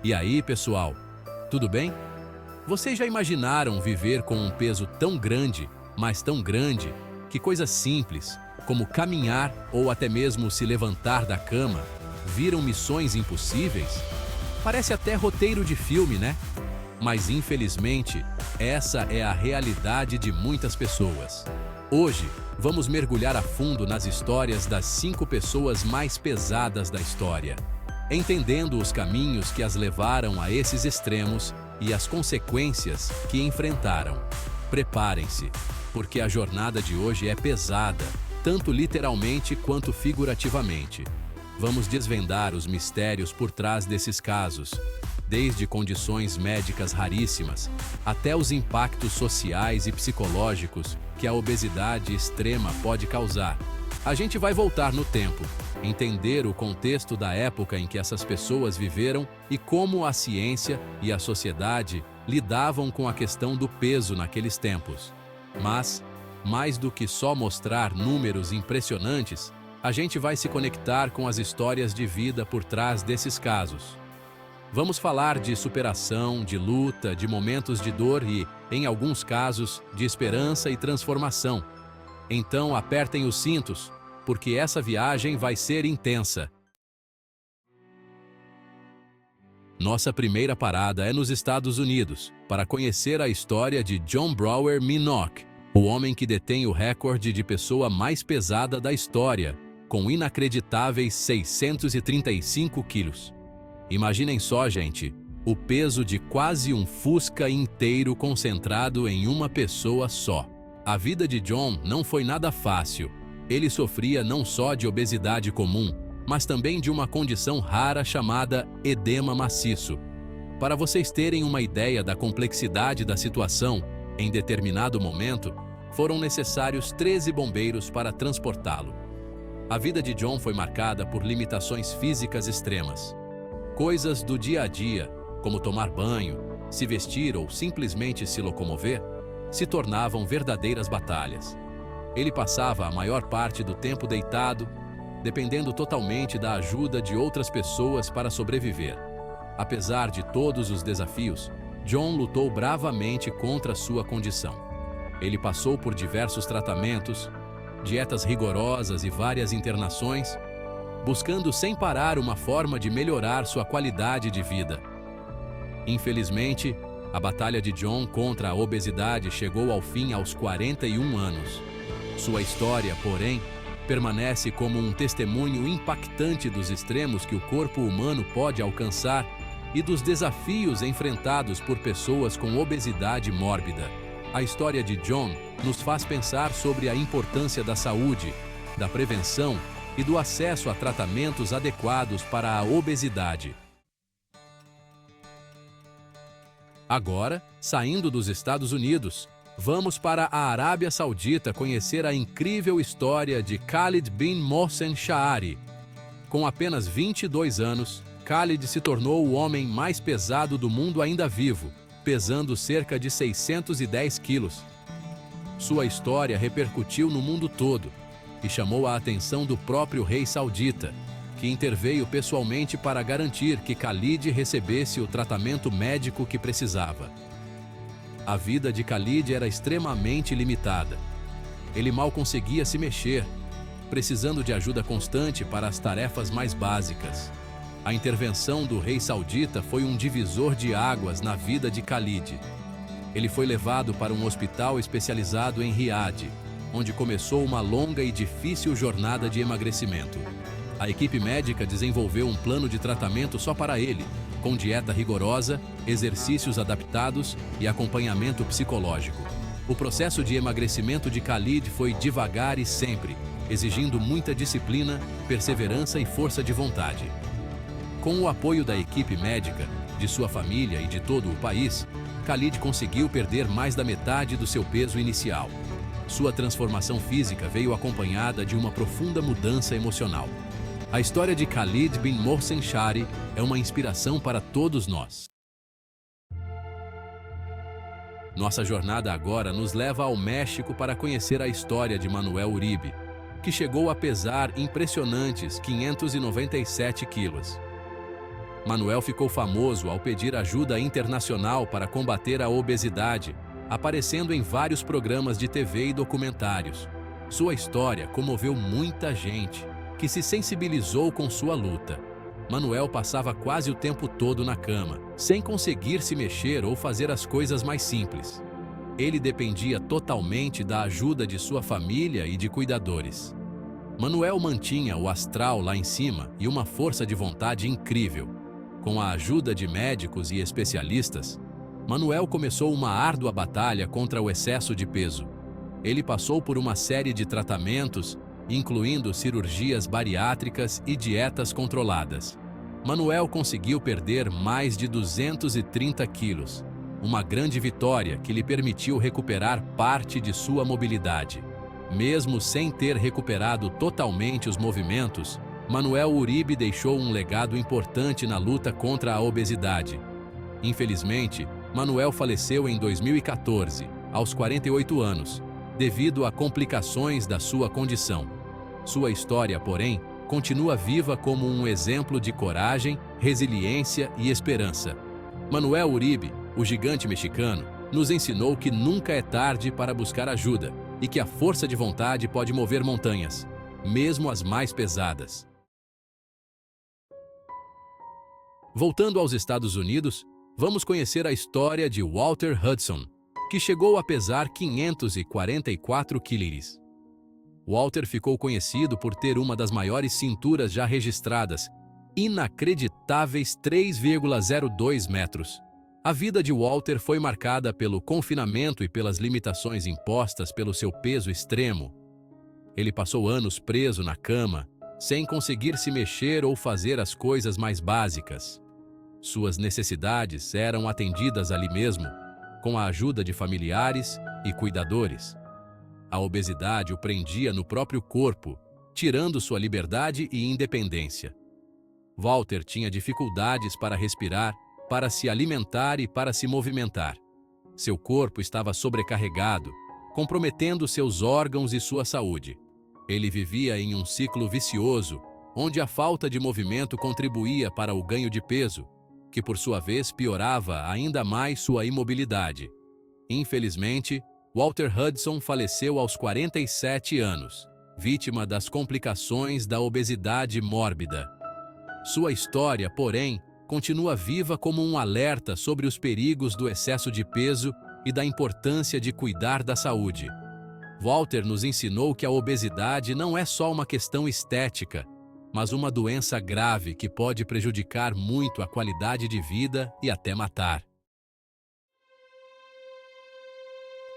E aí, pessoal? Tudo bem? Vocês já imaginaram viver com um peso tão grande, mas tão grande, que coisas simples, como caminhar ou até mesmo se levantar da cama, viram missões impossíveis? Parece até roteiro de filme, né? Mas infelizmente, essa é a realidade de muitas pessoas. Hoje, vamos mergulhar a fundo nas histórias das 5 pessoas mais pesadas da história, entendendo os caminhos que as levaram a esses extremos e as consequências que enfrentaram. Preparem-se, porque a jornada de hoje é pesada, tanto literalmente quanto figurativamente. Vamos desvendar os mistérios por trás desses casos, desde condições médicas raríssimas até os impactos sociais e psicológicos que a obesidade extrema pode causar. A gente vai voltar no tempo, entender o contexto da época em que essas pessoas viveram e como a ciência e a sociedade lidavam com a questão do peso naqueles tempos. Mas, mais do que só mostrar números impressionantes, a gente vai se conectar com as histórias de vida por trás desses casos. Vamos falar de superação, de luta, de momentos de dor e, em alguns casos, de esperança e transformação. Então apertem os cintos, porque essa viagem vai ser intensa. Nossa primeira parada é nos Estados Unidos, para conhecer a história de John Brower Minock, o homem que detém o recorde de pessoa mais pesada da história, com inacreditáveis 635 quilos. Imaginem só, gente, o peso de quase um Fusca inteiro concentrado em uma pessoa só. A vida de John não foi nada fácil. Ele sofria não só de obesidade comum, mas também de uma condição rara chamada edema maciço. Para vocês terem uma ideia da complexidade da situação, em determinado momento, foram necessários 13 bombeiros para transportá-lo. A vida de John foi marcada por limitações físicas extremas. Coisas do dia a dia, como tomar banho, se vestir ou simplesmente se locomover, se tornavam verdadeiras batalhas. Ele passava a maior parte do tempo deitado, dependendo totalmente da ajuda de outras pessoas para sobreviver. Apesar de todos os desafios, John lutou bravamente contra sua condição. Ele passou por diversos tratamentos, dietas rigorosas e várias internações, buscando sem parar uma forma de melhorar sua qualidade de vida. Infelizmente, a batalha de John contra a obesidade chegou ao fim aos 41 anos. Sua história, porém, permanece como um testemunho impactante dos extremos que o corpo humano pode alcançar e dos desafios enfrentados por pessoas com obesidade mórbida. A história de John nos faz pensar sobre a importância da saúde, da prevenção e do acesso a tratamentos adequados para a obesidade. Agora, saindo dos Estados Unidos, vamos para a Arábia Saudita conhecer a incrível história de Khalid bin Mohsen Sha'ari. Com apenas 22 anos, Khalid se tornou o homem mais pesado do mundo ainda vivo, pesando cerca de 610 quilos. Sua história repercutiu no mundo todo e chamou a atenção do próprio rei saudita, que interveio pessoalmente para garantir que Khalid recebesse o tratamento médico que precisava. A vida de Khalid era extremamente limitada. Ele mal conseguia se mexer, precisando de ajuda constante para as tarefas mais básicas. A intervenção do rei saudita foi um divisor de águas na vida de Khalid. Ele foi levado para um hospital especializado em Riad, onde começou uma longa e difícil jornada de emagrecimento. A equipe médica desenvolveu um plano de tratamento só para ele, com dieta rigorosa, exercícios adaptados e acompanhamento psicológico. O processo de emagrecimento de Khalid foi devagar e sempre, exigindo muita disciplina, perseverança e força de vontade. Com o apoio da equipe médica, de sua família e de todo o país, Khalid conseguiu perder mais da metade do seu peso inicial. Sua transformação física veio acompanhada de uma profunda mudança emocional. A história de Khalid bin Mohsen Sha'ari é uma inspiração para todos nós. Nossa jornada agora nos leva ao México para conhecer a história de Manuel Uribe, que chegou a pesar impressionantes 597 quilos. Manuel ficou famoso ao pedir ajuda internacional para combater a obesidade, aparecendo em vários programas de TV e documentários. Sua história comoveu muita gente, que se sensibilizou com sua luta. Manuel passava quase o tempo todo na cama, sem conseguir se mexer ou fazer as coisas mais simples. Ele dependia totalmente da ajuda de sua família e de cuidadores. Manuel mantinha o astral lá em cima e uma força de vontade incrível. Com a ajuda de médicos e especialistas, Manuel começou uma árdua batalha contra o excesso de peso. Ele passou por uma série de tratamentos, incluindo cirurgias bariátricas e dietas controladas. Manuel conseguiu perder mais de 230 quilos, uma grande vitória que lhe permitiu recuperar parte de sua mobilidade. Mesmo sem ter recuperado totalmente os movimentos, Manuel Uribe deixou um legado importante na luta contra a obesidade. Infelizmente, Manuel faleceu em 2014, aos 48 anos, devido a complicações da sua condição. Sua história, porém, continua viva como um exemplo de coragem, resiliência e esperança. Manuel Uribe, o gigante mexicano, nos ensinou que nunca é tarde para buscar ajuda e que a força de vontade pode mover montanhas, mesmo as mais pesadas. Voltando aos Estados Unidos, vamos conhecer a história de Walter Hudson, que chegou a pesar 544 quilos. Walter ficou conhecido por ter uma das maiores cinturas já registradas, inacreditáveis 3,02 metros. A vida de Walter foi marcada pelo confinamento e pelas limitações impostas pelo seu peso extremo. Ele passou anos preso na cama, sem conseguir se mexer ou fazer as coisas mais básicas. Suas necessidades eram atendidas ali mesmo, com a ajuda de familiares e cuidadores. A obesidade o prendia no próprio corpo, tirando sua liberdade e independência. Walter tinha dificuldades para respirar, para se alimentar e para se movimentar. Seu corpo estava sobrecarregado, comprometendo seus órgãos e sua saúde. Ele vivia em um ciclo vicioso, onde a falta de movimento contribuía para o ganho de peso, que por sua vez piorava ainda mais sua imobilidade. Infelizmente, Walter Hudson faleceu aos 47 anos, vítima das complicações da obesidade mórbida. Sua história, porém, continua viva como um alerta sobre os perigos do excesso de peso e da importância de cuidar da saúde. Walter nos ensinou que a obesidade não é só uma questão estética, mas uma doença grave que pode prejudicar muito a qualidade de vida e até matar.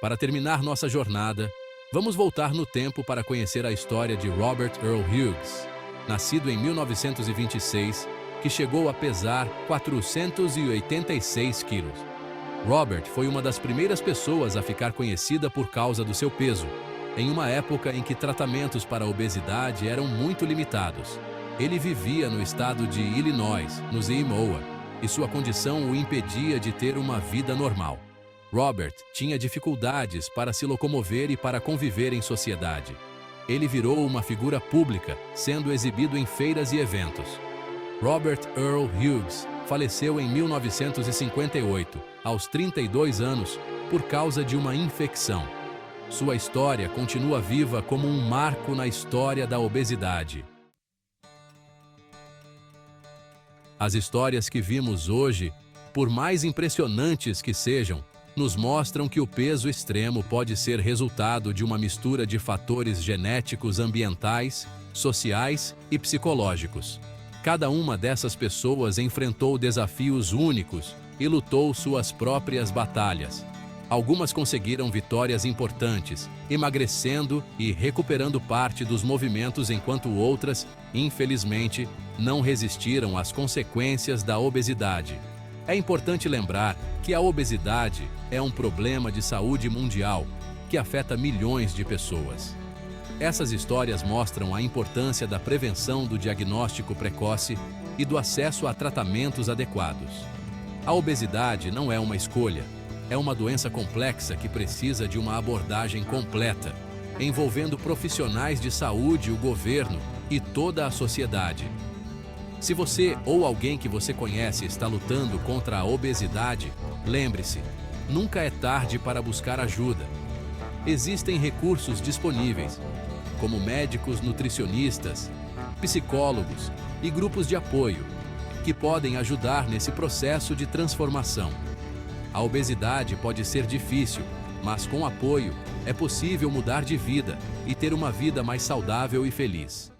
Para terminar nossa jornada, vamos voltar no tempo para conhecer a história de Robert Earl Hughes, nascido em 1926, que chegou a pesar 486 quilos. Robert foi uma das primeiras pessoas a ficar conhecida por causa do seu peso, em uma época em que tratamentos para a obesidade eram muito limitados. Ele vivia no estado de Illinois, no Iowa, e sua condição o impedia de ter uma vida normal. Robert tinha dificuldades para se locomover e para conviver em sociedade. Ele virou uma figura pública, sendo exibido em feiras e eventos. Robert Earl Hughes faleceu em 1958, aos 32 anos, por causa de uma infecção. Sua história continua viva como um marco na história da obesidade. As histórias que vimos hoje, por mais impressionantes que sejam, nos mostram que o peso extremo pode ser resultado de uma mistura de fatores genéticos, ambientais, sociais e psicológicos. Cada uma dessas pessoas enfrentou desafios únicos e lutou suas próprias batalhas. Algumas conseguiram vitórias importantes, emagrecendo e recuperando parte dos movimentos, enquanto outras, infelizmente, não resistiram às consequências da obesidade. É importante lembrar que a obesidade é um problema de saúde mundial que afeta milhões de pessoas. Essas histórias mostram a importância da prevenção, do diagnóstico precoce e do acesso a tratamentos adequados. A obesidade não é uma escolha, é uma doença complexa que precisa de uma abordagem completa, envolvendo profissionais de saúde, o governo e toda a sociedade. Se você ou alguém que você conhece está lutando contra a obesidade, lembre-se, nunca é tarde para buscar ajuda. Existem recursos disponíveis, como médicos nutricionistas, psicólogos e grupos de apoio, que podem ajudar nesse processo de transformação. A obesidade pode ser difícil, mas com apoio é possível mudar de vida e ter uma vida mais saudável e feliz.